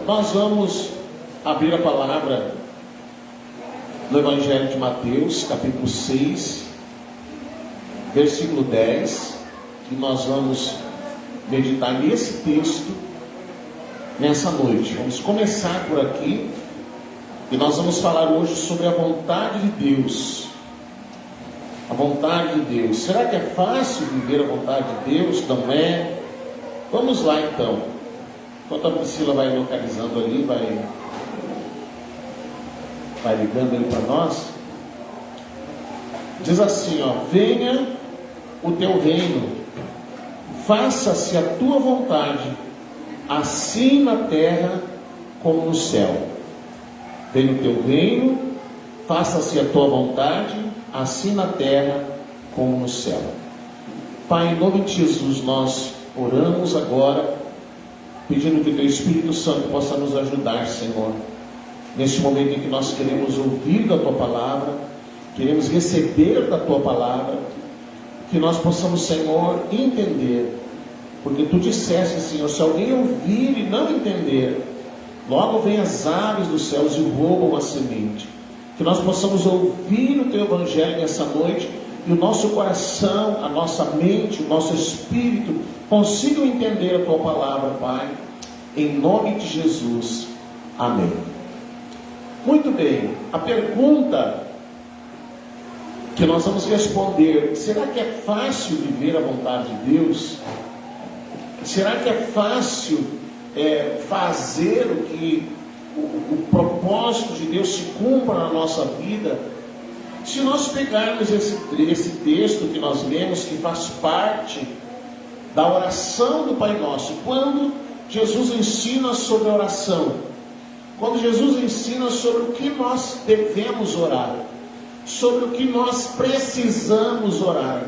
Nós vamos abrir a palavra no Evangelho de Mateus, capítulo 6, versículo 10, e nós vamos meditar nesse texto nessa noite. Vamos começar por aqui e nós vamos falar hoje sobre a vontade de Deus. A vontade de Deus. Será que é fácil viver a vontade de Deus? Não é? Vamos lá então. Enquanto a Priscila vai localizando ali, vai ligando ali para nós. Diz assim, ó: venha o teu reino, faça-se a tua vontade, assim na terra como no céu. Venha o teu reino, faça-se a tua vontade, assim na terra como no céu. Pai, em nome de Jesus, nós oramos agora, pedindo que o teu Espírito Santo possa nos ajudar, Senhor, neste momento em que nós queremos ouvir da tua palavra, queremos receber da tua palavra, que nós possamos, Senhor, entender, porque tu disseste, Senhor, se alguém ouvir e não entender, logo vem as aves dos céus e roubam a semente. Que nós possamos ouvir o teu evangelho nessa noite, e o nosso coração, a nossa mente, o nosso espírito consigam entender a tua palavra, Pai, em nome de Jesus, amém. Muito bem, a pergunta que nós vamos responder: será que é fácil viver a vontade de Deus? Será que é fácil fazer o que o propósito de Deus se cumpra na nossa vida? Se nós pegarmos esse texto que nós lemos, que faz parte da oração do Pai Nosso, quando Jesus ensina sobre a oração, quando Jesus ensina sobre o que nós devemos orar, sobre o que nós precisamos orar,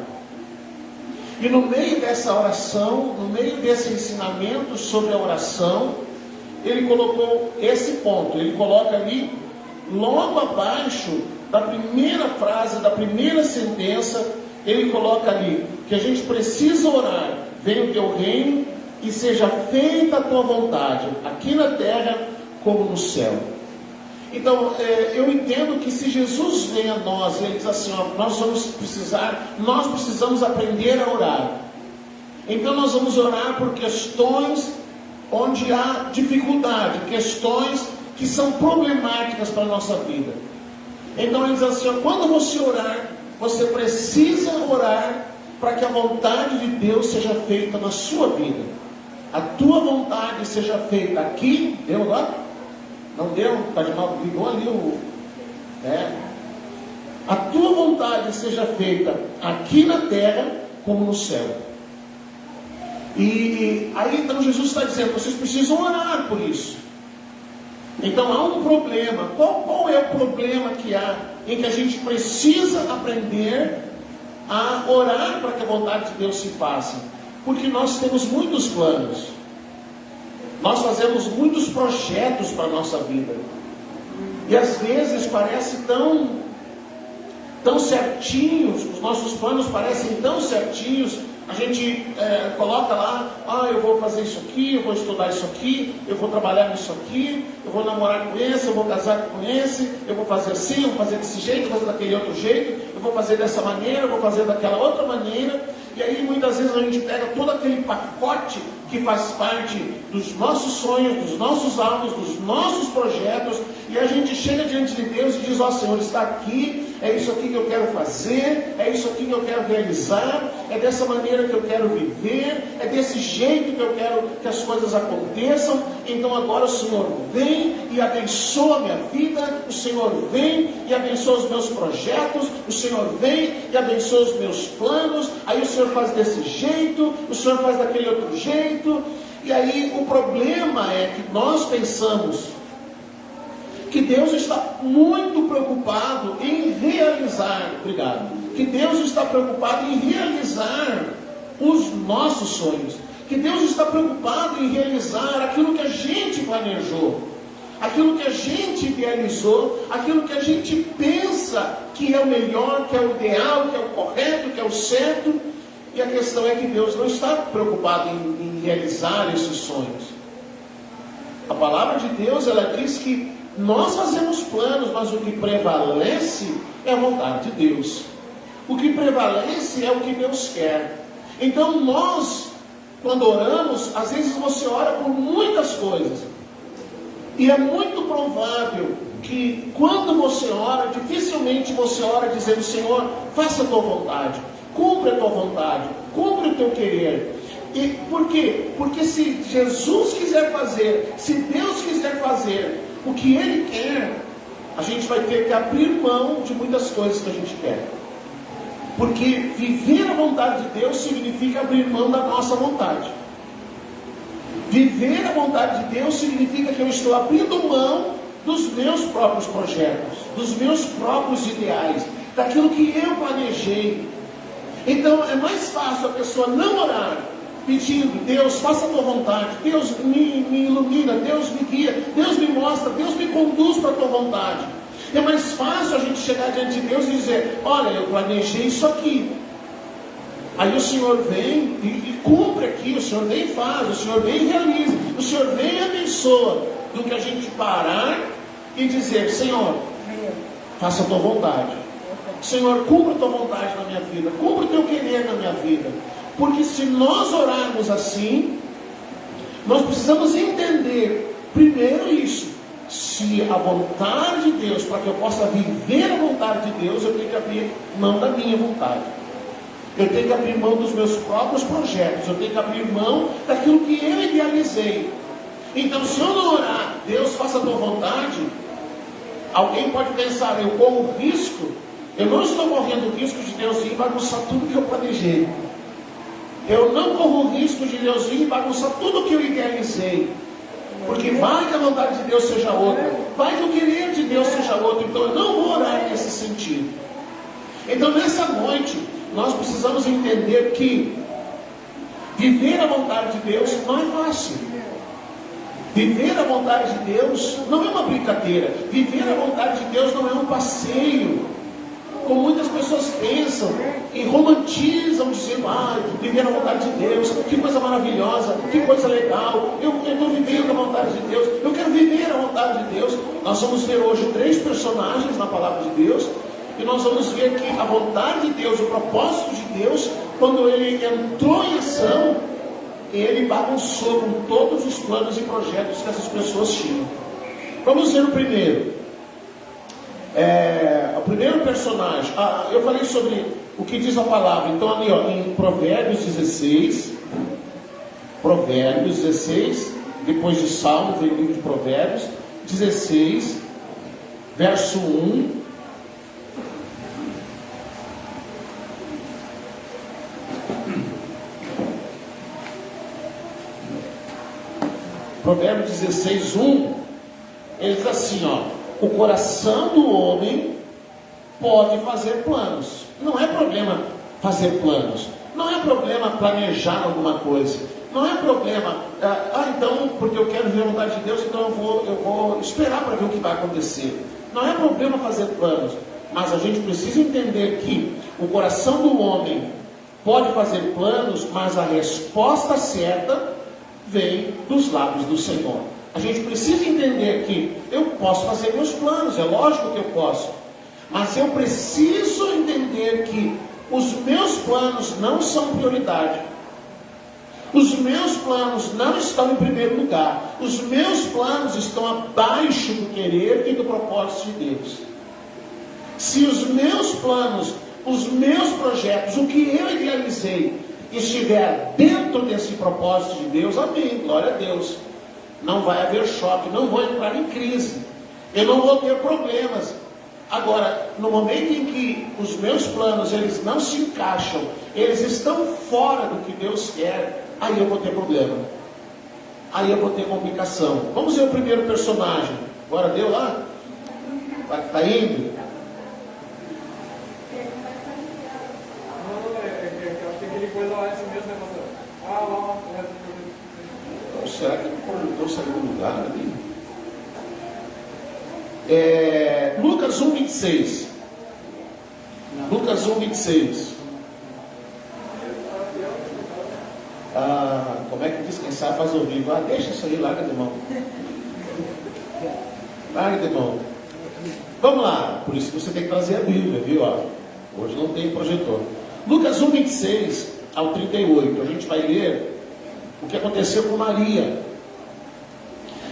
e no meio dessa oração, no meio desse ensinamento sobre a oração, ele colocou esse ponto, ele coloca ali, logo abaixo da primeira frase, da primeira sentença, ele coloca ali, que a gente precisa orar: venha o teu reino e seja feita a tua vontade, aqui na terra como no céu. Então, eu entendo que se Jesus vem a nós, ele diz assim, ó, nós precisamos aprender a orar. Então nós vamos orar por questões onde há dificuldade, questões que são problemáticas para a nossa vida. Então ele diz assim, ó, quando você orar, você precisa orar para que a vontade de Deus seja feita na sua vida. A tua vontade seja feita aqui. Deu agora? Não deu? Está de mal, ligou ali a tua vontade seja feita aqui na terra como no céu. E aí então Jesus está dizendo, vocês precisam orar por isso. Então há um problema. Qual é o problema que há em que a gente precisa aprender a orar para que a vontade de Deus se faça? Porque nós temos muitos planos, nós fazemos muitos projetos para a nossa vida, e às vezes parece tão certinhos, os nossos planos parecem tão certinhos. A gente coloca lá, eu vou fazer isso aqui, eu vou estudar isso aqui, eu vou trabalhar nisso aqui, eu vou namorar com esse, eu vou casar com esse, eu vou fazer assim, eu vou fazer desse jeito, eu vou fazer daquele outro jeito, eu vou fazer dessa maneira, eu vou fazer daquela outra maneira. E aí muitas vezes a gente pega todo aquele pacote que faz parte dos nossos sonhos, dos nossos alvos, dos nossos projetos, e a gente chega diante de Deus e diz, ó Senhor, está aqui, é isso aqui que eu quero fazer, é isso aqui que eu quero realizar, é dessa maneira que eu quero viver, é desse jeito que eu quero que as coisas aconteçam. Então agora o Senhor vem e abençoa a minha vida, o Senhor vem e abençoa os meus projetos, o Senhor vem e abençoa os meus planos. Aí o Senhor faz desse jeito, o Senhor faz daquele outro jeito. E aí o problema é que nós pensamos que Deus está muito preocupado em realizar, que Deus está preocupado em realizar os nossos sonhos, que Deus está preocupado em realizar aquilo que a gente planejou, aquilo que a gente idealizou, aquilo que a gente pensa que é o melhor, que é o ideal, que é o correto, que é o certo. E a questão é que Deus não está preocupado em realizar esses sonhos. A palavra de Deus, ela diz que nós fazemos planos, mas o que prevalece é a vontade de Deus. O que prevalece é o que Deus quer. Então nós, quando oramos, às vezes você ora por muitas coisas. E é muito provável que quando você ora, dificilmente você ora dizendo: Senhor, faça a tua vontade, cumpre a tua vontade, cumpre o teu querer. E por quê? Porque se Jesus quiser fazer, se Deus quiser fazer o que Ele quer, a gente vai ter que abrir mão de muitas coisas que a gente quer. Porque viver a vontade de Deus significa abrir mão da nossa vontade. Viver a vontade de Deus significa que eu estou abrindo mão dos meus próprios projetos, dos meus próprios ideais, daquilo que eu planejei. Então é mais fácil a pessoa não orar, pedindo: Deus, faça a tua vontade, Deus me ilumina, Deus me guia, Deus me mostra, Deus me conduz para a tua vontade. É mais fácil a gente chegar diante de Deus e dizer: olha, eu planejei isso aqui. Aí o Senhor vem e cumpre aqui, o Senhor vem e faz, o Senhor vem e realiza, o Senhor vem e abençoa. Do que a gente parar e dizer: Senhor, faça a tua vontade. Senhor, cumpra a tua vontade na minha vida, cumpra o teu querer na minha vida. Porque se nós orarmos assim, nós precisamos entender primeiro isso: se a vontade de Deus, para que eu possa viver a vontade de Deus, eu tenho que abrir mão da minha vontade, eu tenho que abrir mão dos meus próprios projetos, eu tenho que abrir mão daquilo que eu idealizei. Então, se eu não orar: Deus, faça a tua vontade, alguém pode pensar: eu corro risco. Eu não estou correndo o risco de Deus vir e bagunçar tudo que eu planejei. Eu não corro o risco de Deus vir e bagunçar tudo que eu idealizei. Porque vai que a vontade de Deus seja outra, vai que o querer de Deus seja outro. Então eu não vou orar nesse sentido. Então nessa noite, nós precisamos entender que viver a vontade de Deus não é fácil. Viver a vontade de Deus não é uma brincadeira. Viver a vontade de Deus não é um passeio, como muitas pessoas pensam e romantizam, dizendo: viver a vontade de Deus, que coisa maravilhosa, que coisa legal, eu estou vivendo a vontade de Deus, eu quero viver a vontade de Deus. Nós vamos ver hoje 3 personagens na palavra de Deus, e nós vamos ver que a vontade de Deus, o propósito de Deus, quando Ele entrou em ação, Ele bagunçou com todos os planos e projetos que essas pessoas tinham. Vamos ver o primeiro. O primeiro personagem, eu falei sobre o que diz a palavra. Então ali, em Provérbios 16, depois de Salmos, vem o livro de Provérbios 16, verso 1. Provérbios 16, 1, ele diz assim: o coração do homem pode fazer planos. Não é problema fazer planos. Não é problema planejar alguma coisa. Não é problema, então, porque eu quero ver a vontade de Deus, então eu vou esperar para ver o que vai acontecer. Não é problema fazer planos. Mas a gente precisa entender que o coração do homem pode fazer planos, mas a resposta certa vem dos lábios do Senhor. A gente precisa entender que eu posso fazer meus planos, é lógico que eu posso, mas eu preciso entender que os meus planos não são prioridade. Os meus planos não estão em primeiro lugar. Os meus planos estão abaixo do querer e do propósito de Deus. Se os meus planos, os meus projetos, o que eu idealizei, estiver dentro desse propósito de Deus, amém, glória a Deus. Não vai haver choque, não vou entrar em crise, eu não vou ter problemas. Agora, no momento em que os meus planos, eles não se encaixam, eles estão fora do que Deus quer, aí eu vou ter problema, aí eu vou ter complicação. Vamos ver o primeiro personagem. Agora deu lá? Está indo? Será que ele não saiu do lugar ali? Lucas 1,26. Lucas 1,26. Como é que diz? Quem sabe faz ao vivo. Deixa isso aí, larga de mão. tarde, irmão. Vamos lá, por isso que você tem que trazer a Bíblia, viu? Hoje não tem projetor. Lucas 1, 26 ao 38, a gente vai ler o que aconteceu com Maria.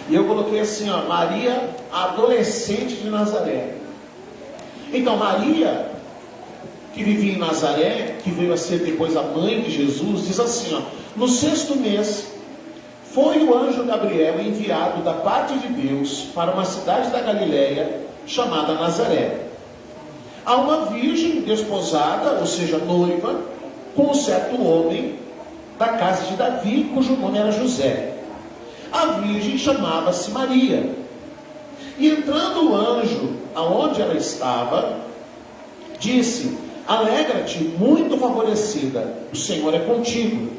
E eu coloquei assim, Maria, adolescente de Nazaré. Então, Maria, que vivia em Nazaré, que veio a ser depois a mãe de Jesus, diz assim, no 6º mês, foi o anjo Gabriel enviado da parte de Deus para uma cidade da Galileia, chamada Nazaré, a uma virgem desposada, ou seja, noiva, com um certo homem da casa de Davi, cujo nome era José. A virgem chamava-se Maria. E entrando o anjo aonde ela estava, disse: alegra-te, muito favorecida, o Senhor é contigo.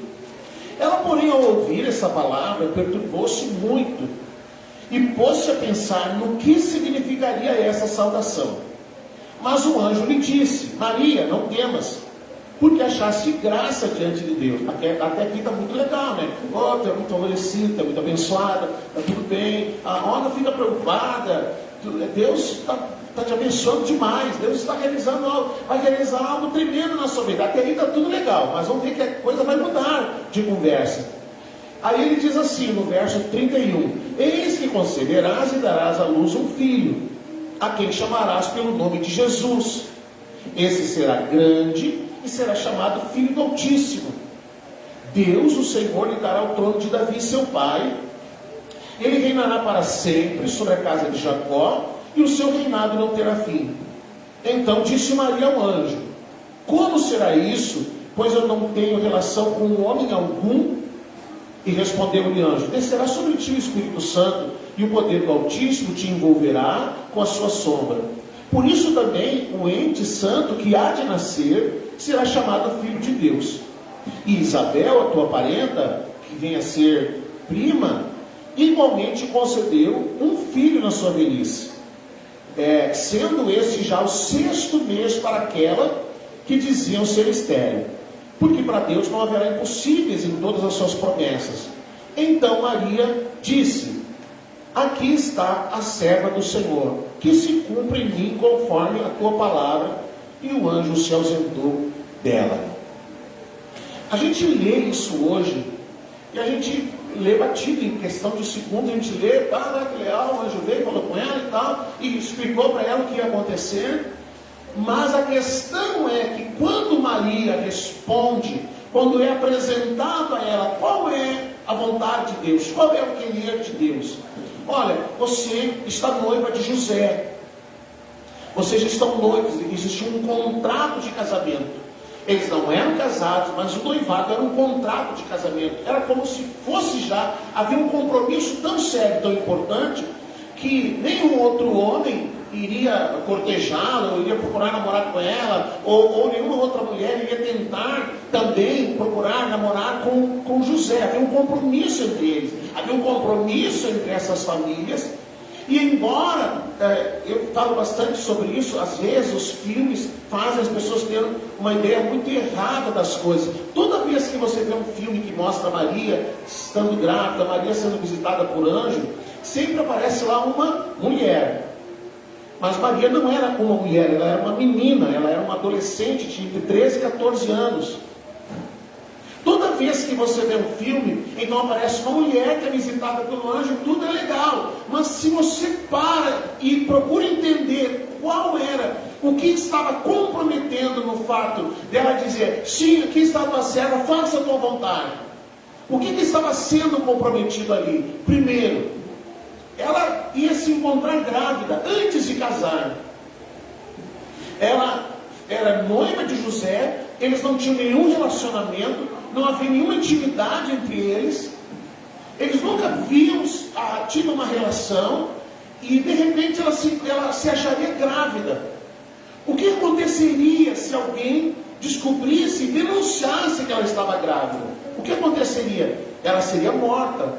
Ela, porém, ao ouvir essa palavra, perturbou-se muito e pôs-se a pensar no que significaria essa saudação. Mas o anjo lhe disse: Maria, não temas, porque achaste graça diante de Deus. Até aqui está muito legal, né? Tu é muito favorecida, tu é muito abençoada, está tudo bem. Não fica preocupada, Deus está te abençoando demais, Deus está realizando algo, vai realizar algo tremendo na sua vida. Até aí está tudo legal, mas vamos ver que a coisa vai mudar de conversa. Aí ele diz assim, no verso 31, eis que conceberás e darás à luz um filho, a quem chamarás pelo nome de Jesus. Esse será grande e será chamado Filho do Altíssimo. Deus, o Senhor, lhe dará o trono de Davi, seu pai. Ele reinará para sempre sobre a casa de Jacó, e o seu reinado não terá fim. Então disse Maria ao anjo: como será isso, pois eu não tenho relação com homem algum? E respondeu-lhe o anjo: descerá sobre ti o Espírito Santo, e o poder do Altíssimo te envolverá com a sua sombra. Por isso também o ente santo que há de nascer será chamado Filho de Deus. E Isabel, a tua parenta, que vem a ser prima, igualmente concedeu um filho na sua velhice, sendo este já o 6º mês para aquela que diziam ser estéril, porque para Deus não haverá impossíveis em todas as suas promessas. Então Maria disse: aqui está a serva do Senhor, que se cumpra em mim conforme a tua palavra. E o anjo se ausentou dela. A gente lê isso hoje, e a gente lê batido, em questão de segundos, a gente lê, que legal, o anjo veio, falou com ela e tal, e explicou para ela o que ia acontecer. Mas a questão é que quando Maria responde, quando é apresentado a ela qual é a vontade de Deus, qual é o querer de Deus. Olha, você está noiva de José, vocês estão noivos, existia um contrato de casamento. Eles não eram casados, mas o noivado era um contrato de casamento. Era como se fosse já, havia um compromisso tão sério, tão importante, que nenhum outro homem iria cortejá-la, ou iria procurar namorar com ela, ou nenhuma outra mulher iria tentar também procurar namorar com José. Havia um compromisso entre eles, havia um compromisso entre essas famílias. E embora, eu falo bastante sobre isso, às vezes os filmes fazem as pessoas terem uma ideia muito errada das coisas. Toda vez que você vê um filme que mostra Maria estando grávida, Maria sendo visitada por anjo, sempre aparece lá uma mulher. Mas Maria não era uma mulher, ela era uma menina, ela era uma adolescente de entre 13 e 14 anos. Toda vez que você vê um filme, então aparece uma mulher que é visitada pelo anjo, tudo é legal. Mas se você para e procura entender qual era, o que estava comprometendo no fato dela dizer: sim, aqui está a tua serva, faça a tua vontade. O que estava sendo comprometido ali? Primeiro, ela ia se encontrar grávida antes de casar. Ela era noiva de José, eles não tinham nenhum relacionamento, não havia nenhuma intimidade entre eles, eles nunca haviam tido uma relação, e de repente ela se acharia grávida. O que aconteceria se alguém descobrisse e denunciasse que ela estava grávida? O que aconteceria? Ela seria morta,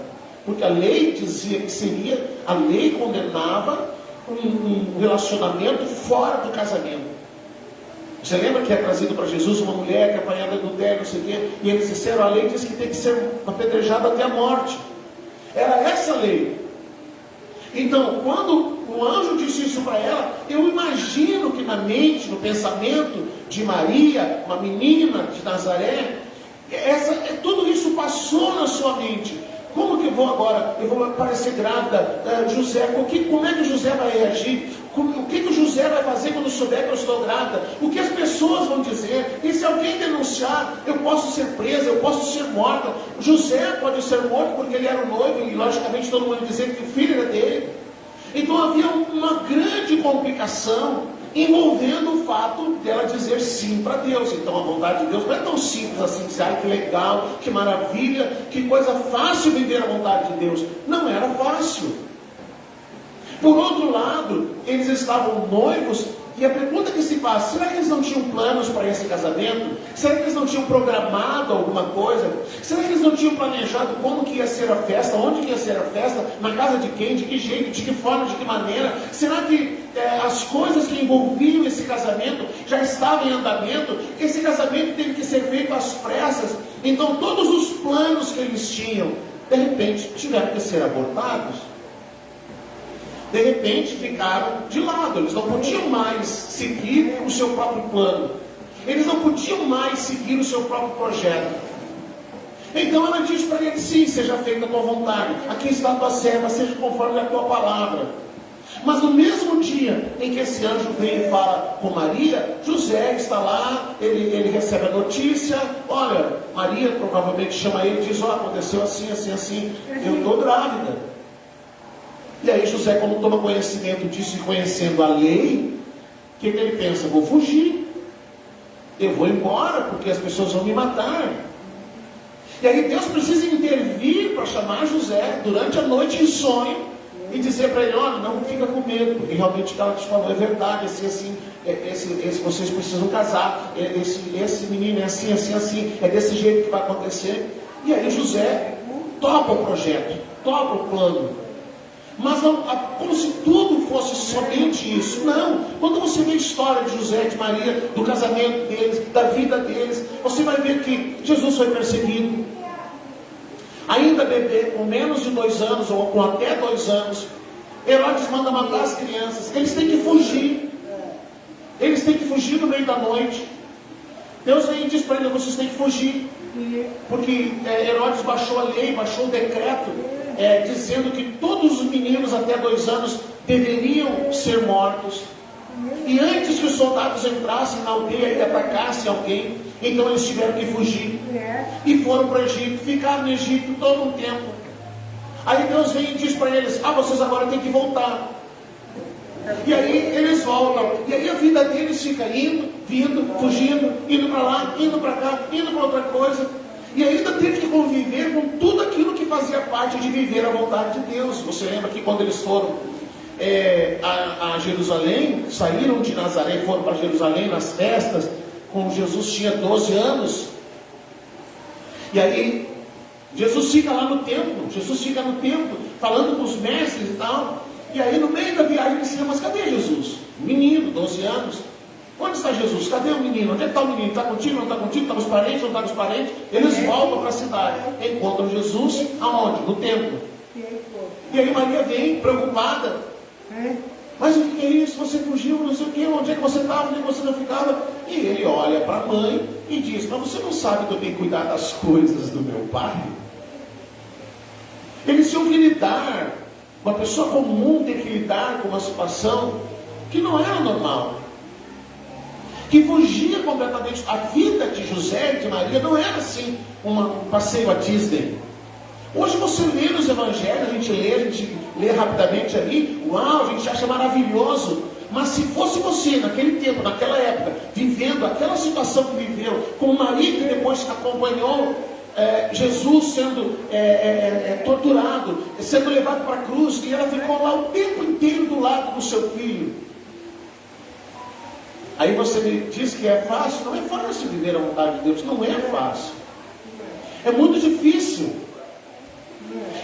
porque a lei dizia que a lei condenava um relacionamento fora do casamento. Você lembra que é trazido para Jesus uma mulher que é apanhada do adultério, não sei o quê, e eles disseram: a lei diz que tem que ser apedrejada até a morte. Era essa a lei. Então, quando o anjo disse isso para ela, eu imagino que na mente, no pensamento de Maria, uma menina de Nazaré, tudo isso passou na sua mente. Como que eu vou agora? Eu vou aparecer grávida, José, como é que José vai reagir? O que o José vai fazer quando souber que eu estou grávida? O que as pessoas vão dizer? E se alguém denunciar, eu posso ser presa, eu posso ser morta. José pode ser morto porque ele era o noivo, e logicamente todo mundo dizer que o filho era dele. Então havia uma grande complicação envolvendo o fato dela dizer sim para Deus. Então a vontade de Deus não é tão simples assim, dizer, ai que legal, que maravilha, que coisa fácil viver a vontade de Deus. Não era fácil. Por outro lado, eles estavam noivos, e a pergunta que se faz, será que eles não tinham planos para esse casamento? Será que eles não tinham programado alguma coisa? Será que eles não tinham planejado como que ia ser a festa? Onde que ia ser a festa? Na casa de quem? De que jeito? De que forma? De que maneira? Será que as coisas que envolviam esse casamento já estavam em andamento? Esse casamento teve que ser feito às pressas. Então todos os planos que eles tinham, de repente, tiveram que ser abortados. De repente ficaram de lado, eles não podiam mais seguir o seu próprio plano, eles não podiam mais seguir o seu próprio projeto. Então ela diz para ele, sim, seja feita a tua vontade, aqui está a tua serva, seja conforme a tua palavra. Mas no mesmo dia em que esse anjo vem e fala com Maria, José está lá, ele recebe a notícia, olha, Maria provavelmente chama ele e diz, aconteceu assim, assim, assim, eu estou grávida. E aí José, como toma conhecimento disso e conhecendo a lei, o que ele pensa? Vou fugir, eu vou embora, porque as pessoas vão me matar. E aí Deus precisa intervir para chamar José durante a noite em sonho e dizer para ele, olha, não fica com medo, porque realmente o que ela te falou é verdade, assim, vocês precisam casar, esse menino é assim, assim, assim, é desse jeito que vai acontecer. E aí José topa o projeto, topa o plano. Mas não, como se tudo fosse somente isso. Não. Quando você vê a história de José e de Maria, do casamento deles, da vida deles, você vai ver que Jesus foi perseguido. Ainda bebê, com menos de 2 anos, ou com até 2 anos, Herodes manda matar as crianças. Eles têm que fugir. Eles têm que fugir no meio da noite. Deus vem e diz para eles, vocês têm que fugir. Porque Herodes baixou a lei, baixou o decreto, dizendo que todos os meninos até 2 anos deveriam ser mortos. E antes que os soldados entrassem na aldeia e atacassem alguém, então eles tiveram que fugir. E foram para o Egito, ficaram no Egito todo um tempo. Aí Deus vem e diz para eles, vocês agora têm que voltar. E aí eles voltam, e aí a vida deles fica indo, vindo, fugindo, indo para lá, indo para cá, indo para outra coisa. E ainda tem que conviver com tudo aquilo que fazia parte de viver a vontade de Deus. Você lembra que quando eles foram a Jerusalém, saíram de Nazaré e foram para Jerusalém nas festas, quando Jesus tinha 12 anos. E aí Jesus fica lá no templo, falando com os mestres e tal. E aí no meio da viagem eles dizem, mas cadê Jesus? Menino, 12 anos. Onde está Jesus? Cadê o menino? Onde está o menino? Está contigo? Não está contigo? Está com os parentes? Não está com os parentes? Eles voltam para a cidade. Encontram Jesus aonde? No templo. E aí Maria vem preocupada. Mas o que é isso? Você fugiu, não sei o que, onde é que você estava, onde é que você não ficava? E ele olha para a mãe e diz, mas você não sabe que eu tenho que cuidar das coisas do meu pai? Eles tinham que lidar, uma pessoa comum tem que lidar com uma situação que não era normal, que fugia completamente. A vida de José e de Maria não era assim um passeio a Disney. Hoje você lê nos evangelhos, a gente lê rapidamente ali, uau, a gente acha maravilhoso. Mas se fosse você, naquele tempo, naquela época, vivendo aquela situação que viveu, com o marido que depois acompanhou Jesus sendo torturado, sendo levado para a cruz, e ela ficou lá o tempo inteiro do lado do seu filho. Aí você me diz que é fácil? Não é fácil viver a vontade de Deus, não é fácil. É muito difícil.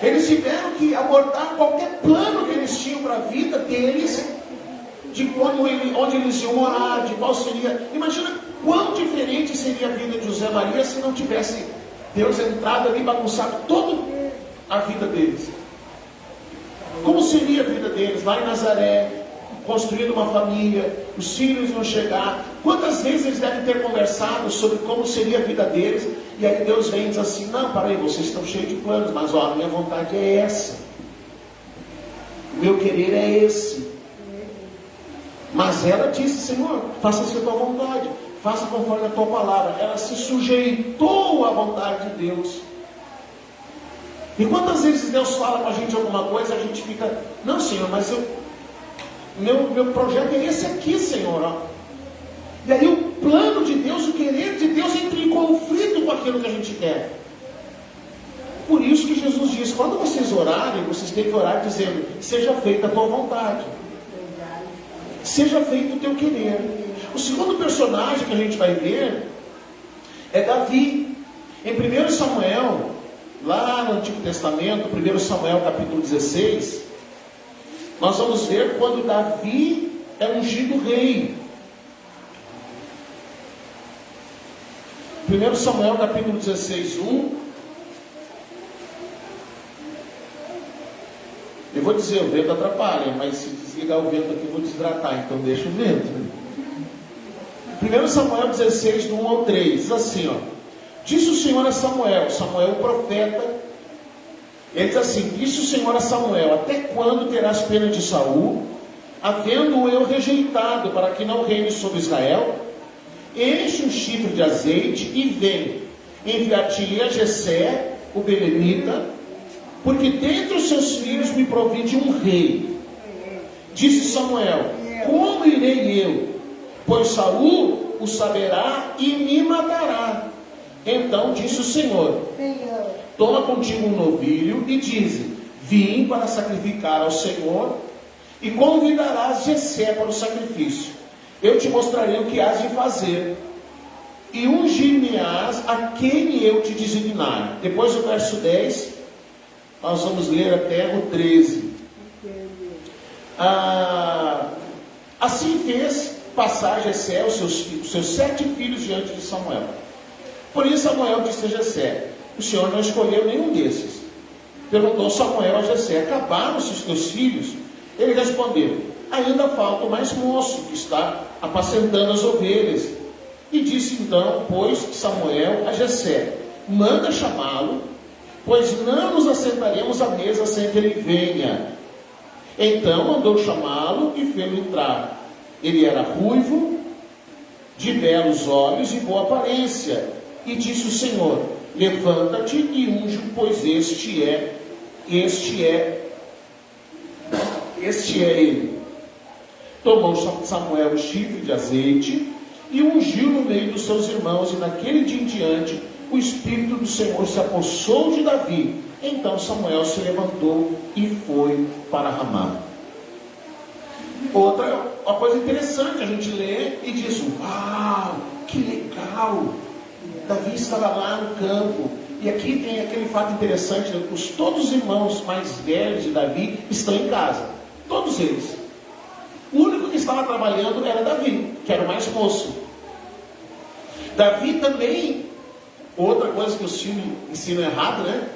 Eles tiveram que abortar qualquer plano que eles tinham para a vida deles, de onde eles iam morar, de qual seria. Imagina quão diferente seria a vida de José e Maria se não tivesse Deus entrado ali e bagunçado toda a vida deles. Como seria a vida deles lá em Nazaré, construindo uma família, os filhos vão chegar. Quantas vezes eles devem ter conversado sobre como seria a vida deles, e aí Deus vem e diz assim: não, para aí, vocês estão cheios de planos, mas ó, a minha vontade é essa, o meu querer é esse. Mas ela disse: Senhor, faça-se a tua vontade, faça conforme a tua palavra. Ela se sujeitou à vontade de Deus. E quantas vezes Deus fala com a gente alguma coisa, a gente fica: não, Senhor, mas meu projeto é esse aqui, Senhor, ó. E aí o plano de Deus, o querer de Deus entra em conflito com aquilo que a gente quer. Por isso que Jesus diz: quando vocês orarem, vocês têm que orar dizendo: seja feita a tua vontade, seja feito o teu querer. O segundo personagem que a gente vai ver é Davi. Em 1 Samuel, lá no Antigo Testamento, 1 Samuel capítulo 16, nós vamos ver quando Davi é ungido rei. 1 Samuel capítulo 16, 1. Eu vou dizer, o vento atrapalha, mas se desligar o vento aqui eu vou desidratar, então deixa o vento. 1 Samuel 16, do 1 ao 3, diz assim, ó: disse o Senhor a Samuel, Samuel o profeta, ele diz assim: disse o Senhor a Samuel: até quando terás pena de Saul, havendo-o eu rejeitado, para que não reine sobre Israel? Enche um chifre de azeite e vem, enviar-te-ei a Jessé, o belemita, porque dentre os seus filhos me provide um rei. Disse Samuel: como irei eu? Pois Saul o saberá e me matará. Então disse o Senhor: toma contigo um novilho e dize: vim para sacrificar ao Senhor, e convidarás Jessé para o sacrifício. Eu te mostrarei o que has de fazer, e ungir-me-ás a quem eu te designar. Depois do verso 10, nós vamos ler até o 13. Assim fez passar Jessé os seus 7 filhos diante de Samuel. Por isso Samuel disse a Jessé: o Senhor não escolheu nenhum desses. Perguntou Samuel a Jessé: acabaram-se os teus filhos? Ele respondeu: ainda falta o mais moço, que está apacentando as ovelhas. E disse então, pois, Samuel a Jessé: manda chamá-lo, pois não nos assentaremos à mesa sem que ele venha. Então mandou chamá-lo e fê-lo entrar. Ele era ruivo, de belos olhos e boa aparência. E disse o Senhor: levanta-te e unge, pois este é ele. Tomou Samuel o chifre de azeite e ungiu no meio dos seus irmãos, e naquele dia em diante o Espírito do Senhor se apossou de Davi. Então Samuel se levantou e foi para Ramá. Outra uma coisa interessante, a gente lê e diz: uau, que legal, Davi estava lá no campo. E aqui tem aquele fato interessante, né? Todos os irmãos mais velhos de Davi estão em casa, todos eles. O único que estava trabalhando era Davi, que era o mais moço. Davi também, outra coisa que os filhos ensinam errado, né?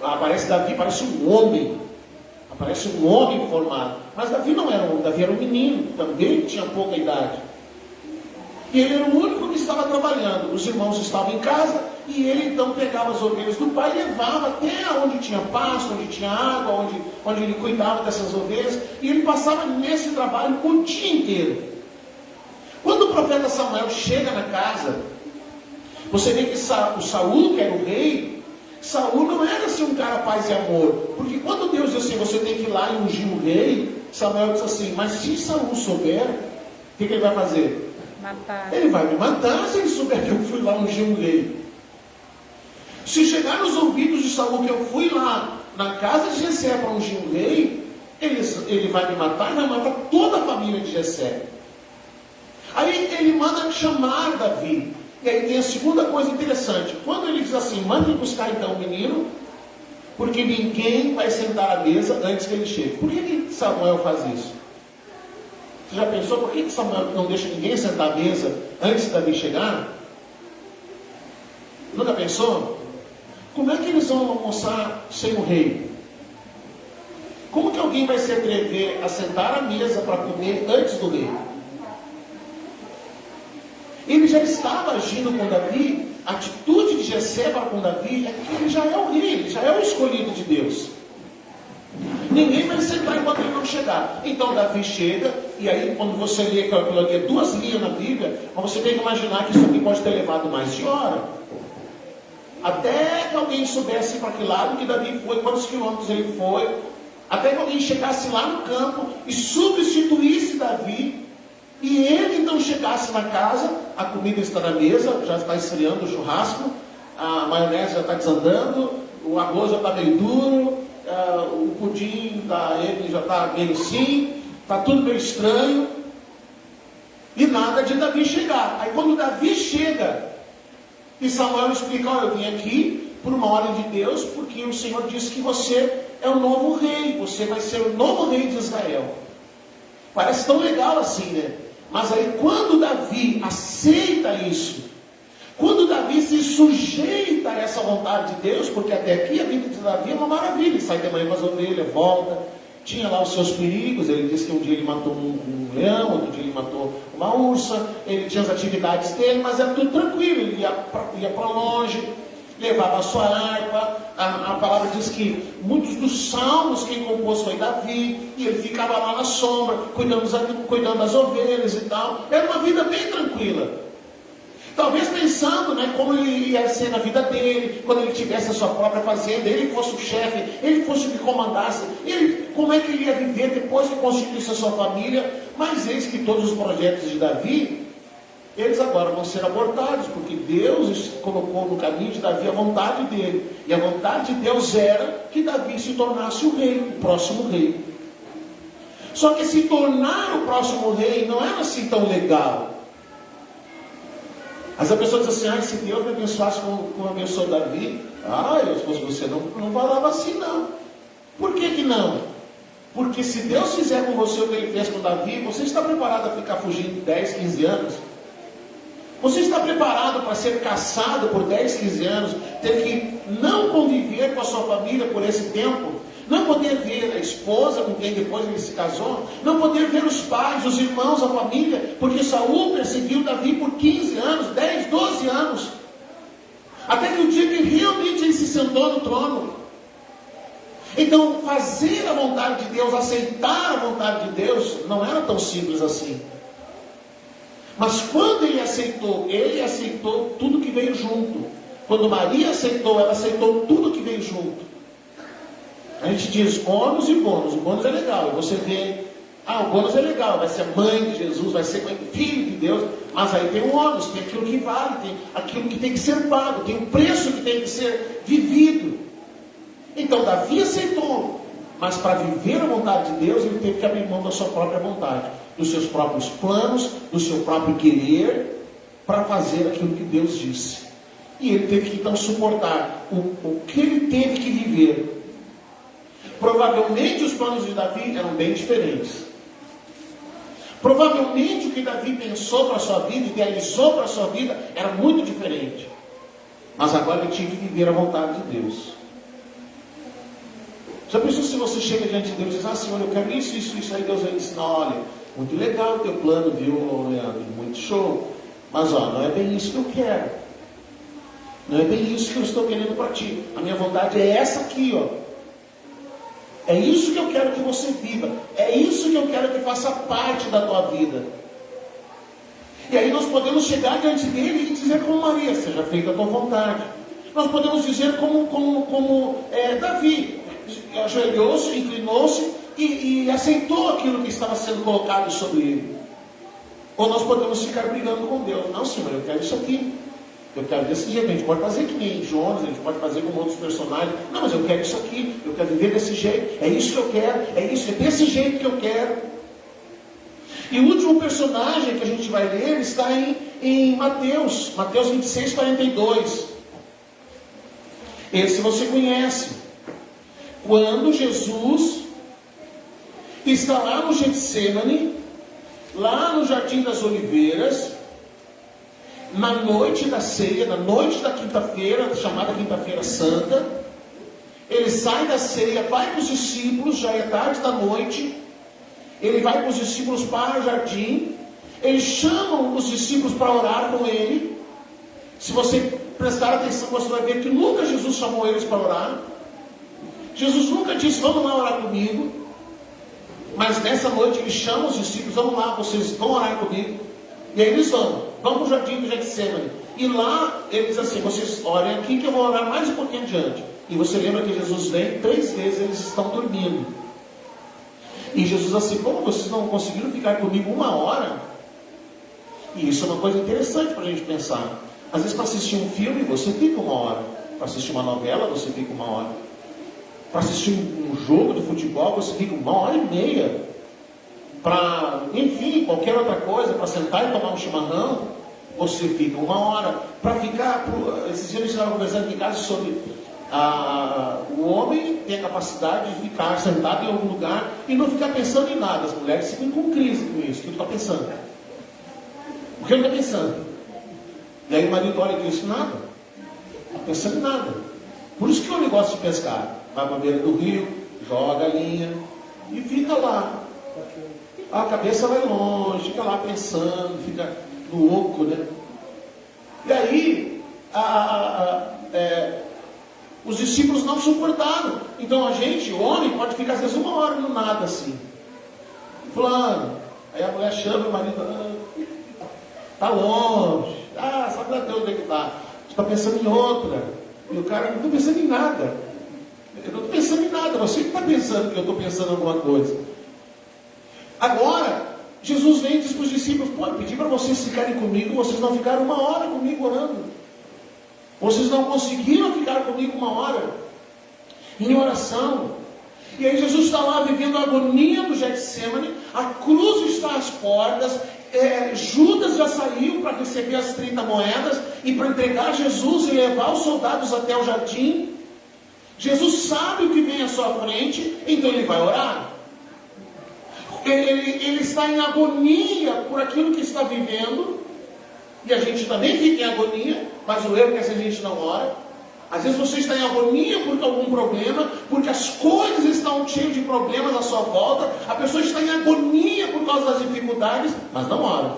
Aparece Davi, parece um homem. Aparece um homem formado. Mas Davi não era um homem, Davi era um menino, também tinha pouca idade. E ele era o único que estava trabalhando. Os irmãos estavam em casa, e ele então pegava as ovelhas do pai e levava até onde tinha pasto, onde tinha água, onde ele cuidava dessas ovelhas, e ele passava nesse trabalho o dia inteiro. Quando o profeta Samuel chega na casa, você vê que o Saul, que era o rei, Saul não era assim um cara paz e amor, porque quando Deus diz assim: você tem que ir lá e ungir o rei, Samuel diz assim: mas se Saul souber, o que ele vai fazer? Matar. Ele vai me matar se ele souber que eu fui lá ungir um rei. Se chegar nos ouvidos de Saul que eu fui lá na casa de Jessé para ungir um rei, ele vai me matar e vai matar toda a família de Jessé. Aí ele manda chamar Davi. E aí tem a segunda coisa interessante. Quando ele diz assim: manda buscar então o menino, porque ninguém vai sentar à mesa antes que ele chegue. Por que Samuel faz isso? Você já pensou por que Samuel não deixa ninguém sentar à mesa antes de Davi chegar? Nunca pensou? Como é que eles vão almoçar sem o rei? Como que alguém alguém vai se atrever a sentar à mesa para comer antes do rei? Ele já estava agindo com Davi. A atitude de Jessé para com Davi é que ele já é o rei, ele já é o escolhido de Deus. Ninguém vai sentar enquanto ele não chegar. Então Davi chega, e aí quando você lê aquilo ali, 2 linhas na Bíblia, mas você tem que imaginar que isso aqui pode ter levado mais de hora. Até que alguém soubesse para que lado que Davi foi, quantos quilômetros ele foi, até que alguém chegasse lá no campo e substituísse Davi, e ele então chegasse na casa, a comida está na mesa, já está esfriando o churrasco, a maionese já está desandando, o arroz já está meio duro, o pudim ele já está meio sim, está tudo meio estranho, e nada de Davi chegar. Aí quando Davi chega, e Samuel explica: olha, eu vim aqui por uma ordem de Deus, porque o Senhor disse que você é o novo rei, você vai ser o novo rei de Israel. Parece tão legal assim, né? Mas aí quando Davi aceita isso, quando Davi se sujeita a essa vontade de Deus, porque até aqui a vida de Davi é uma maravilha, ele sai de manhã com as ovelhas, volta, tinha lá os seus perigos, ele disse que um dia ele matou um leão, outro dia ele matou uma ursa, ele tinha as atividades dele, mas era tudo tranquilo, ele ia para longe, levava a sua harpa, a palavra diz que muitos dos salmos quem compôs foi Davi, e ele ficava lá na sombra, cuidando das ovelhas e tal, era uma vida bem tranquila. Talvez pensando, né, como ele ia ser na vida dele, quando ele tivesse a sua própria fazenda, ele fosse o chefe, ele fosse o que comandasse, como é que ele ia viver depois que constituísse a sua família. Mas eis que todos os projetos de Davi, eles agora vão ser abortados, porque Deus colocou no caminho de Davi a vontade dele, e a vontade de Deus era que Davi se tornasse o rei, o próximo rei. Só que se tornar o próximo rei não era assim tão legal. As pessoas dizem assim: se Deus me abençoasse como abençoou Davi, eu, se fosse você, não falava assim não. Por que não? Porque se Deus fizer com você o que ele fez com Davi, você está preparado a ficar fugindo 10, 15 anos? Você está preparado para ser caçado por 10, 15 anos, ter que não conviver com a sua família por esse tempo? Não poder ver a esposa com quem depois ele se casou, não poder ver os pais, os irmãos, a família, porque Saul perseguiu Davi por 15 anos, 10, 12 anos, até que o dia que realmente ele se sentou no trono. Então, fazer a vontade de Deus, aceitar a vontade de Deus, não era tão simples assim. Mas quando ele aceitou tudo que veio junto. Quando Maria aceitou, ela aceitou tudo que veio junto. A gente diz ônus e bônus. O bônus é legal. Você vê, o bônus é legal. Vai ser mãe de Jesus, vai ser mãe, filho de Deus. Mas aí tem o ônus, tem aquilo que vale, tem aquilo que tem que ser pago, tem o preço que tem que ser vivido. Então Davi aceitou. Mas para viver a vontade de Deus, ele teve que abrir mão da sua própria vontade, dos seus próprios planos, do seu próprio querer, para fazer aquilo que Deus disse. E ele teve que então suportar o que ele teve que viver. Provavelmente os planos de Davi eram bem diferentes. Provavelmente o que Davi pensou para a sua vida, idealizou para a sua vida, era muito diferente. Mas agora ele tinha que viver a vontade de Deus. Já pensou se você chega diante de Deus e diz: Senhor, eu quero isso, aí Deus vai ensinar: olha, muito legal o teu plano, viu, Leandro, muito show, mas não é bem isso que eu quero. Não é bem isso que eu estou querendo para ti. A minha vontade é essa aqui, É isso que eu quero que você viva. É isso que eu quero que faça parte da tua vida. E aí nós podemos chegar diante dele e dizer como Maria: seja feita a tua vontade. Nós podemos dizer como Davi, ajoelhou-se, inclinou-se e aceitou aquilo que estava sendo colocado sobre ele. Ou nós podemos ficar brigando com Deus: não, Senhor, eu quero isso aqui. Eu quero desse jeito. A gente pode fazer que nem Jonas, a gente pode fazer como outros personagens. Não, mas eu quero isso aqui, eu quero viver desse jeito. É isso que eu quero, é desse jeito que eu quero. E o último personagem que a gente vai ler está em Mateus 26, 42. Esse você conhece. Quando Jesus está lá no Getsêmani, lá no Jardim das Oliveiras, na noite da ceia, na noite da quinta-feira, chamada Quinta-feira Santa, Ele sai da ceia, vai com os discípulos, já é tarde da noite. Ele vai com os discípulos para o jardim. Eles chamam os discípulos para orar com ele. Se você prestar atenção, você vai ver que nunca Jesus chamou eles para orar. Jesus nunca disse, vamos lá orar comigo. Mas nessa noite ele chama os discípulos, vamos lá, vocês vão orar comigo. E aí eles vão para o jardim do Getsemane. E lá ele diz assim, vocês orem aqui que eu vou orar mais um pouquinho adiante. E você lembra que Jesus vem, 3 vezes eles estão dormindo. E Jesus assim, como vocês não conseguiram ficar comigo 1 hora? E isso é uma coisa interessante para a gente pensar. Às vezes para assistir um filme você fica 1 hora. Para assistir uma novela você fica 1 hora. Para assistir um jogo de futebol você fica 1h30. Para, enfim, qualquer outra coisa, para sentar e tomar um chimarrão, você fica 1 hora. Para ficar, esses dias a gente estava conversando em casa sobre o homem tem a capacidade de ficar sentado em algum lugar e não ficar pensando em nada. As mulheres ficam com crise com isso. O que ele está pensando? O que ele está pensando? E aí o marido olha e diz, nada. Não está pensando em nada. Por isso que o homem gosta de pescar. Vai para a beira do rio, joga a linha e fica lá. A cabeça vai longe, fica lá pensando, fica louco, né? E aí, os discípulos não suportaram. Então a gente, o homem, pode ficar às vezes 1 hora no nada assim. Fulano. Aí a mulher chama o marido, está longe. Sabe lá Deus onde é que está? Você está pensando em outra. E o cara, não estou pensando em nada. Eu não estou pensando em nada. Você que está pensando que eu estou pensando em alguma coisa. Agora, Jesus vem e diz para os discípulos, pô, eu pedi para vocês ficarem comigo, vocês não ficaram 1 hora comigo orando. Vocês não conseguiram ficar comigo 1 hora em oração. E aí Jesus está lá vivendo a agonia do Getsemane, a cruz está às portas, Judas já saiu para receber as 30 moedas e para entregar Jesus e levar os soldados até o jardim. Jesus sabe o que vem à sua frente, então ele vai orar. Ele está em agonia por aquilo que está vivendo, e a gente também fica em agonia, mas o erro é que a gente não ora. Às vezes você está em agonia por algum problema, porque as coisas estão cheias de problemas à sua volta, a pessoa está em agonia por causa das dificuldades, mas não ora.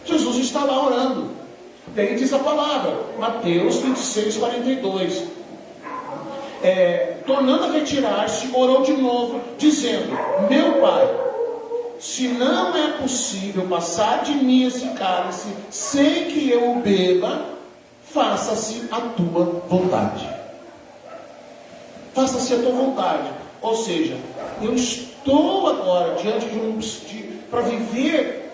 Jesus está lá orando. E aí diz a palavra, Mateus 26, 42. Tornando a retirar-se, orou de novo, dizendo, meu Pai, se não é possível passar de mim esse cálice sem que eu o beba, faça-se a tua vontade. Faça-se a tua vontade. Ou seja, eu estou agora diante para viver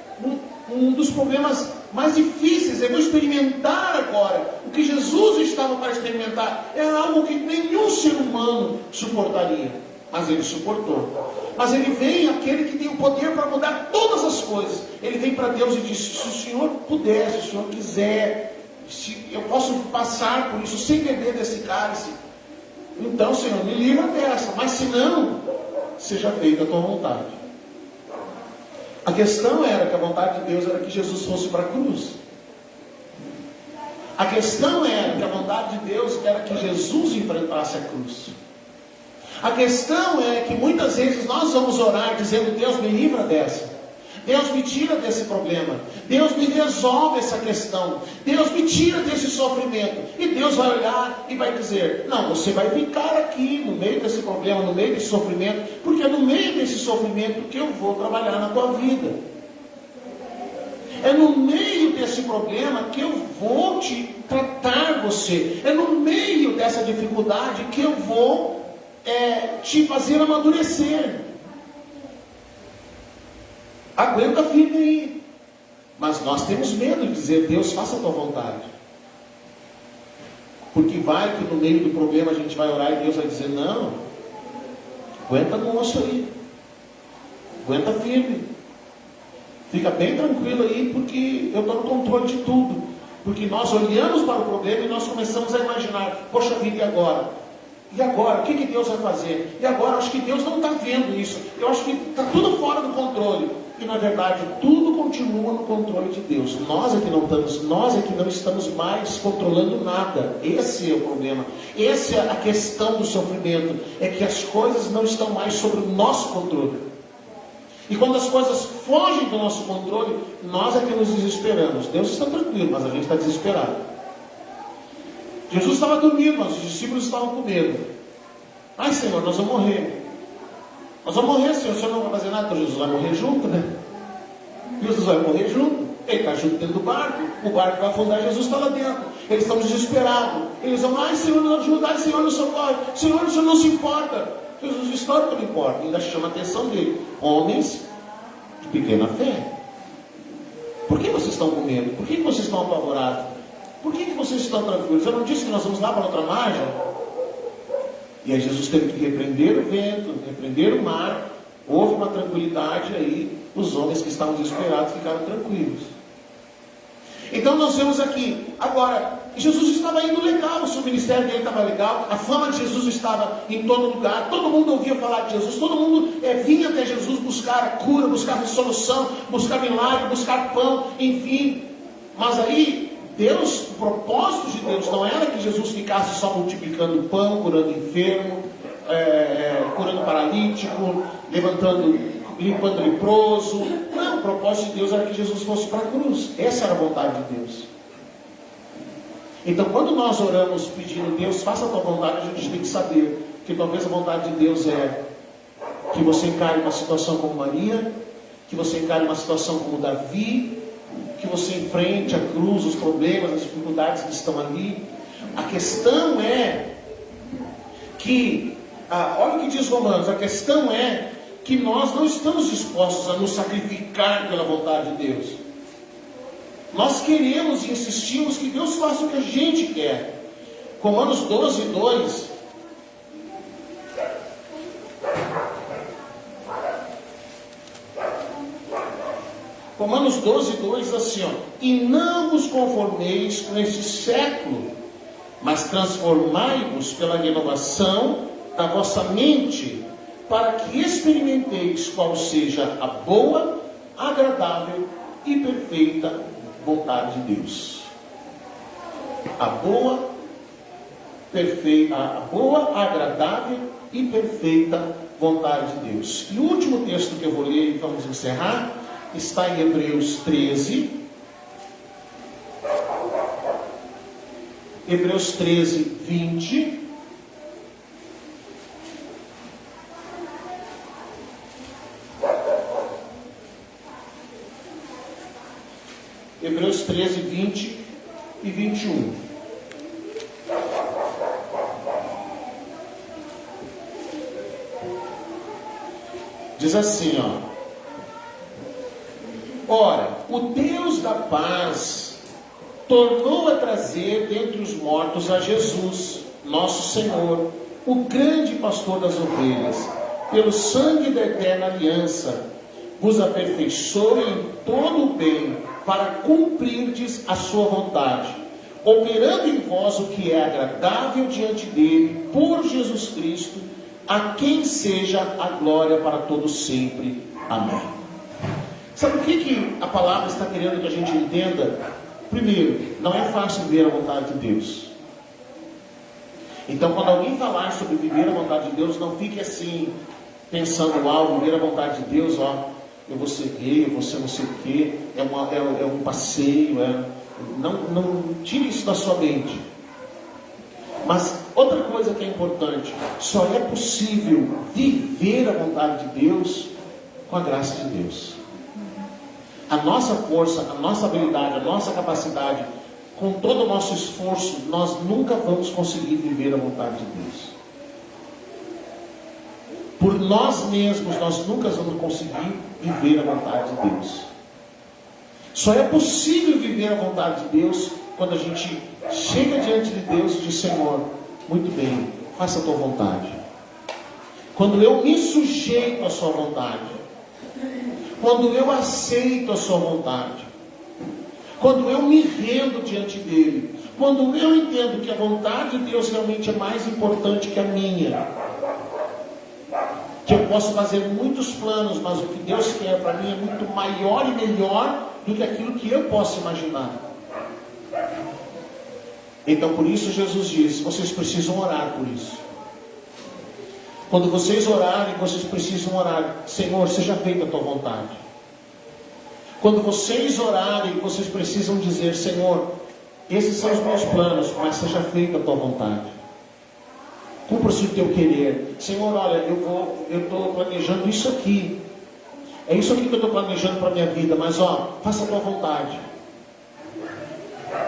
um dos problemas mais difíceis. Eu vou experimentar agora o que Jesus estava para experimentar. Era algo que nenhum ser humano suportaria, mas ele suportou. Mas ele vem, aquele que tem o poder para mudar todas as coisas. Ele vem para Deus e diz, se o Senhor puder, se o Senhor quiser, se eu posso passar por isso sem beber desse cálice, então Senhor, me livra dessa. Mas se não, seja feita a tua vontade. A questão era que a vontade de Deus era que Jesus fosse para a cruz. A questão era que a vontade de Deus era que Jesus enfrentasse a cruz. A questão é que muitas vezes nós vamos orar dizendo, Deus me livra dessa. Deus me tira desse problema. Deus me resolve essa questão. Deus me tira desse sofrimento. E Deus vai olhar e vai dizer, não, você vai ficar aqui no meio desse problema, no meio desse sofrimento, porque é no meio desse sofrimento que eu vou trabalhar na tua vida. É no meio desse problema que eu vou te tratar você. É no meio dessa dificuldade que eu vou te fazer amadurecer. Aguenta firme aí. Mas nós temos medo de dizer, Deus, faça a tua vontade. Porque vai que no meio do problema a gente vai orar e Deus vai dizer, não, aguenta no osso aí. Aguenta firme. Fica bem tranquilo aí, porque eu estou no controle de tudo. Porque nós olhamos para o problema e nós começamos a imaginar, poxa vida, e agora? E agora, o que Deus vai fazer? E agora, eu acho que Deus não está vendo isso. Eu acho que está tudo fora do controle. E na verdade, tudo continua no controle de Deus. Nós é que não estamos mais controlando nada. Esse é o problema. Essa é a questão do sofrimento. É que as coisas não estão mais sob o nosso controle. E quando as coisas fogem do nosso controle, nós é que nos desesperamos. Deus está tranquilo, mas a gente está desesperado. Jesus estava dormindo, mas os discípulos estavam com medo. Ai, Senhor, nós vamos morrer. Nós vamos morrer, Senhor. O Senhor não vai fazer nada. Então Jesus vai morrer junto, né? Jesus vai morrer junto. Ele está junto dentro do barco. O barco vai afundar, Jesus está lá dentro. Eles estão desesperados. Eles vão, ai, Senhor, nos ajuda. Ai, Senhor, nos socorre. Senhor, o Senhor não se importa. Jesus diz, claro que não importa. Ainda chama a atenção dele. Homens de pequena fé. Por que vocês estão com medo? Por que vocês estão apavorados? Por que vocês estão tranquilos? Eu não disse que nós vamos lá para outra margem? E aí Jesus teve que repreender o vento, repreender o mar. Houve uma tranquilidade aí. Os homens que estavam desesperados ficaram tranquilos. Então nós vemos aqui, agora, Jesus estava indo legal, o seu ministério dele estava legal, a fama de Jesus estava em todo lugar, todo mundo ouvia falar de Jesus, todo mundo vinha até Jesus buscar a cura, buscar a solução, buscar milagre, buscar pão, enfim. Mas aí, Deus, o propósito de Deus não era que Jesus ficasse só multiplicando pão, curando enfermo, curando paralítico, limpando leproso. Não, o propósito de Deus era que Jesus fosse para a cruz. Essa era a vontade de Deus. Então, quando nós oramos pedindo, Deus, faça a tua vontade, a gente tem que saber que talvez a vontade de Deus é que você encare uma situação como Maria, que você encare uma situação como Davi, que você enfrente a cruz, os problemas, as dificuldades que estão ali. A questão é que, olha o que diz Romanos, a questão é que nós não estamos dispostos a nos sacrificar pela vontade de Deus. Nós queremos e insistimos que Deus faça o que a gente quer. Romanos 12, 2. Romanos 12, 2, assim, ó. E não vos conformeis com este século, mas transformai-vos pela renovação da vossa mente, para que experimenteis qual seja a boa, agradável e perfeita vontade de Deus. A boa, agradável e perfeita vontade de Deus. E o último texto que eu vou ler e vamos encerrar está em Hebreus 13. Hebreus 13, 20. Hebreus 13, 20 e 21. Diz assim, ó. Ora, o Deus da paz tornou a trazer dentre os mortos a Jesus, nosso Senhor, o grande pastor das ovelhas, pelo sangue da eterna aliança, vos aperfeiçoe em todo o bem, para cumprirdes a sua vontade, operando em vós o que é agradável diante dele, por Jesus Cristo, a quem seja a glória para todos sempre. Amém. Sabe o que a palavra está querendo que a gente entenda? Primeiro, não é fácil viver a vontade de Deus. Então, quando alguém falar sobre viver a vontade de Deus, não fique assim, pensando, viver a vontade de Deus, eu vou ser gay, eu vou ser não sei o quê, é um passeio, não tire isso da sua mente. Mas outra coisa que é importante, só é possível viver a vontade de Deus com a graça de Deus. A nossa força, a nossa habilidade, a nossa capacidade, com todo o nosso esforço, nós nunca vamos conseguir viver a vontade de Deus. Por nós mesmos, nós nunca vamos conseguir viver a vontade de Deus. Só é possível viver a vontade de Deus quando a gente chega diante de Deus e diz, Senhor, muito bem, faça a tua vontade. Quando eu me sujeito à sua vontade, quando eu aceito a sua vontade, quando eu me rendo diante dele, Quando eu entendo que a vontade de Deus realmente é mais importante que a minha, que eu posso fazer muitos planos, mas o que Deus quer para mim é muito maior e melhor do que aquilo que eu posso imaginar. Então por isso Jesus diz, vocês precisam orar por isso. Quando vocês orarem, vocês precisam orar, Senhor, seja feita a tua vontade. Quando vocês orarem, vocês precisam dizer, Senhor, esses são os meus planos, mas seja feita a tua vontade. Cumpra-se o teu querer. Senhor, olha, eu estou planejando isso aqui. É isso aqui que eu estou planejando para a minha vida, mas faça a tua vontade.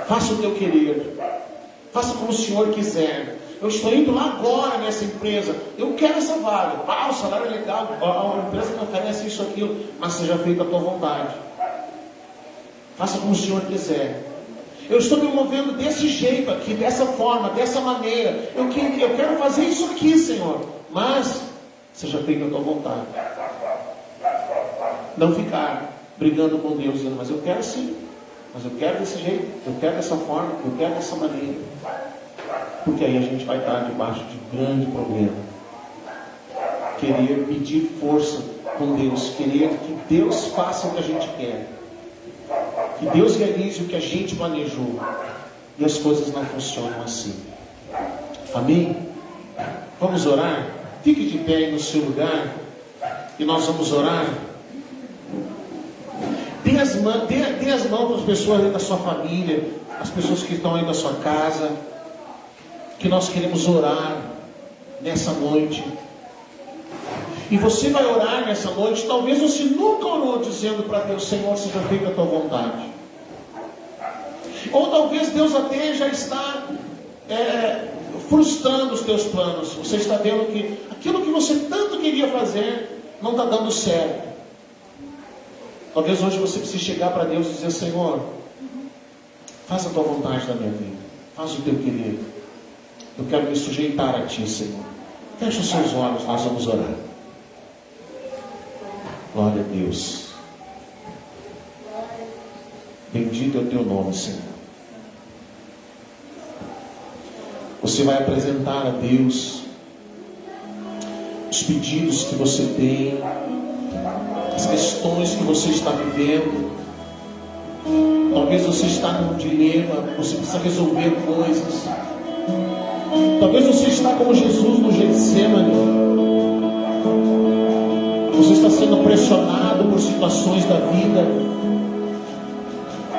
Faça o teu querer. Faça como o Senhor quiser. Eu estou indo lá agora nessa empresa. Eu quero essa vaga. O salário é legal. A empresa me oferece isso, aquilo. Mas seja feita a tua vontade. Faça como o Senhor quiser. Eu estou me movendo desse jeito aqui, dessa forma, dessa maneira. Eu quero fazer isso aqui, Senhor. Mas seja feita a tua vontade. Não ficar brigando com Deus, dizendo, mas eu quero assim. Mas eu quero desse jeito. Eu quero dessa forma. Eu quero dessa maneira. Porque aí a gente vai estar debaixo de grande problema. Querer pedir força com Deus. Querer que Deus faça o que a gente quer. Que Deus realize o que a gente planejou. E as coisas não funcionam assim. Amém? Vamos orar? Fique de pé aí no seu lugar. E nós vamos orar. Dê as mãos para as pessoas aí da sua família. As pessoas que estão aí da sua casa. Que nós queremos orar nessa noite. E você vai orar nessa noite. Talvez você nunca orou dizendo para Deus, Senhor, seja feita a tua vontade. Ou talvez Deus até já está frustrando os teus planos. Você está vendo que aquilo que você tanto queria fazer não está dando certo. Talvez hoje você precise chegar para Deus e dizer, Senhor, faça a tua vontade na minha vida. Faça o teu querer. Eu quero me sujeitar a ti, Senhor. Feche os seus olhos, nós vamos orar. Glória a Deus. Bendito é o teu nome, Senhor. Você vai apresentar a Deus os pedidos que você tem, as questões que você está vivendo. Talvez você está num dilema, você precisa resolver coisas. Talvez você está como Jesus no Getsemane. Você está sendo pressionado por situações da vida.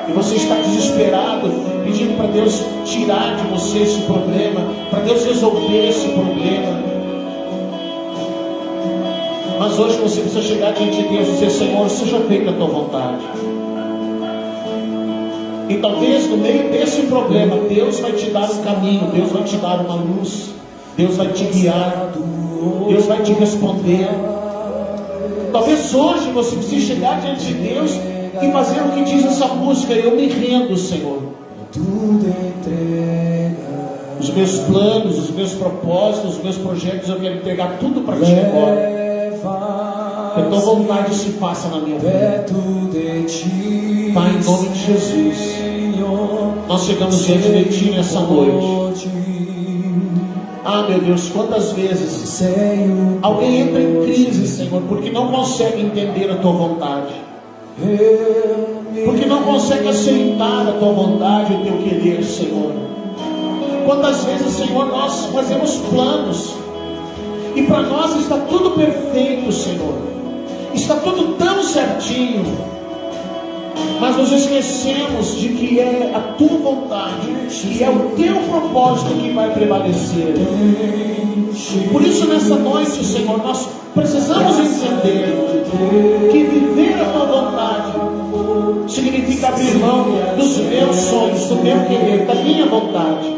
E você está desesperado, pedindo para Deus tirar de você esse problema, para Deus resolver esse problema. Mas hoje você precisa chegar diante de Deus e dizer, Senhor, seja feita a tua vontade. E talvez no meio desse problema, Deus vai te dar um caminho, Deus vai te dar uma luz, Deus vai te guiar, Deus vai te responder. Talvez hoje você precise chegar diante de Deus e fazer o que diz essa música, eu me rendo, Senhor. Os meus planos, os meus propósitos, os meus projetos, eu quero entregar tudo para ti agora. Que a tua vontade se faça na minha vida. Pai, em nome de Jesus, nós chegamos diante de ti nessa noite. Meu Deus, quantas vezes alguém entra em crise, Senhor, porque não consegue entender a tua vontade, porque não consegue aceitar a tua vontade, o teu querer, Senhor. Quantas vezes, Senhor, nós fazemos planos e para nós está tudo perfeito, Senhor, está tudo tão certinho, mas nos esquecemos de que é a tua vontade, que é o teu propósito que vai prevalecer. Por isso nessa noite, Senhor, nós precisamos entender que viver a tua vontade significa abrir mão dos meus sonhos, do meu querer, da minha vontade.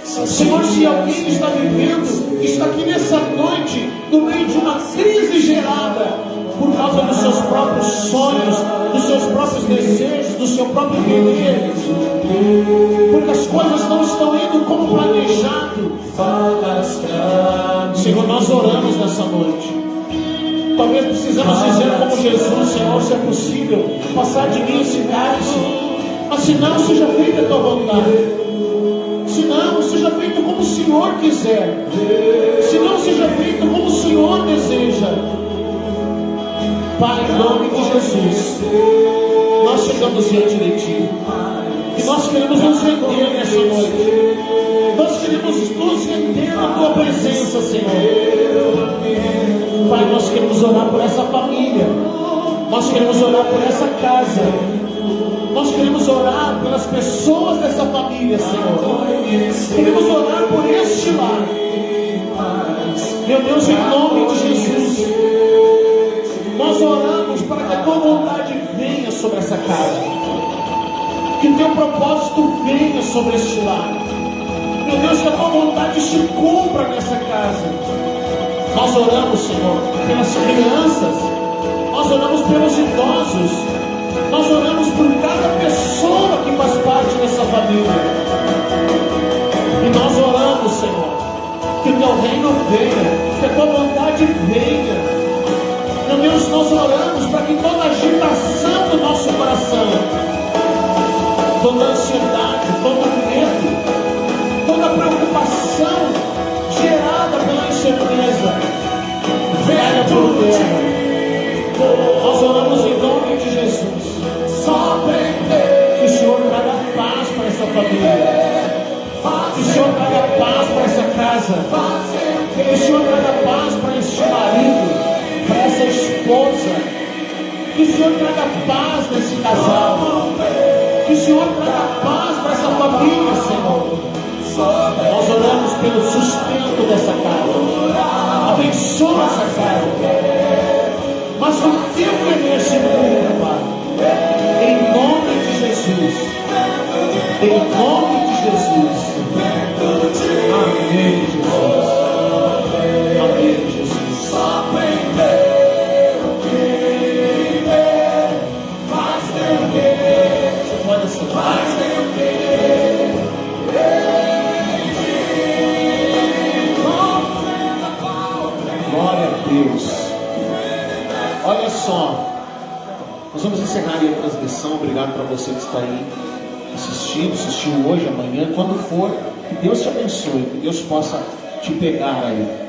Senhor, se alguém está vivendo, está aqui nessa noite, no meio de uma crise gerada por causa dos seus próprios sonhos, dos seus próprios desejos, do seu próprio querer, porque as coisas não estão indo como planejado. Senhor, nós oramos nessa noite. Talvez precisamos dizer como Jesus, Senhor, se é possível, passar de mim esse cálice. Mas se não, seja feita a tua vontade. Se não, seja feito como o Senhor quiser. Se não, seja feito como o Senhor deseja. Pai, em nome de Jesus, nós chegamos diante de Ti. E nós queremos nos render nessa noite. Nós queremos nos render na Tua presença, Senhor. Pai, nós queremos orar por essa família. Nós queremos orar por essa casa. Nós queremos orar pelas pessoas dessa família, Senhor. Queremos orar por este lar. Meu Deus, em nome de Jesus, nós oramos para que a Tua vontade venha sobre essa casa. Que o Teu propósito venha sobre este lar. Meu Deus, que a Tua vontade se cumpra nessa casa. Nós oramos, Senhor, pelas crianças. Nós oramos pelos idosos. Nós oramos por cada pessoa que faz parte dessa família. E nós oramos, Senhor, que o Teu reino venha, que a Tua vontade venha. Meu Deus, nós oramos para que toda agitação do nosso coração, toda ansiedade, todo medo, toda preocupação gerada pela incerteza, venha por terra. Nós oramos em nome de Jesus. Que o Senhor traga paz para essa família. Que o Senhor traga paz para essa casa. Que o Senhor traga paz para este marido, para essa esposa. Que o Senhor traga paz nesse casal. Que o Senhor traga paz para essa família, Senhor. Nós oramos pelo sustento dessa casa. Abençoa essa casa. Mas o Teu querer se cumpra, Pai. Em nome de Jesus. Em nome de Jesus. Amém, Jesus. Amém, Jesus. Só aprender o que viver. Faz Teu querer. Você pode aceitar. Faz Teu querer. Glória a Deus. Olha só. Nós vamos encerrar aí a transmissão. Obrigado para você que está aí assistindo, assistiu hoje, amanhã, quando for. Que Deus te abençoe, que Deus possa te pegar aí.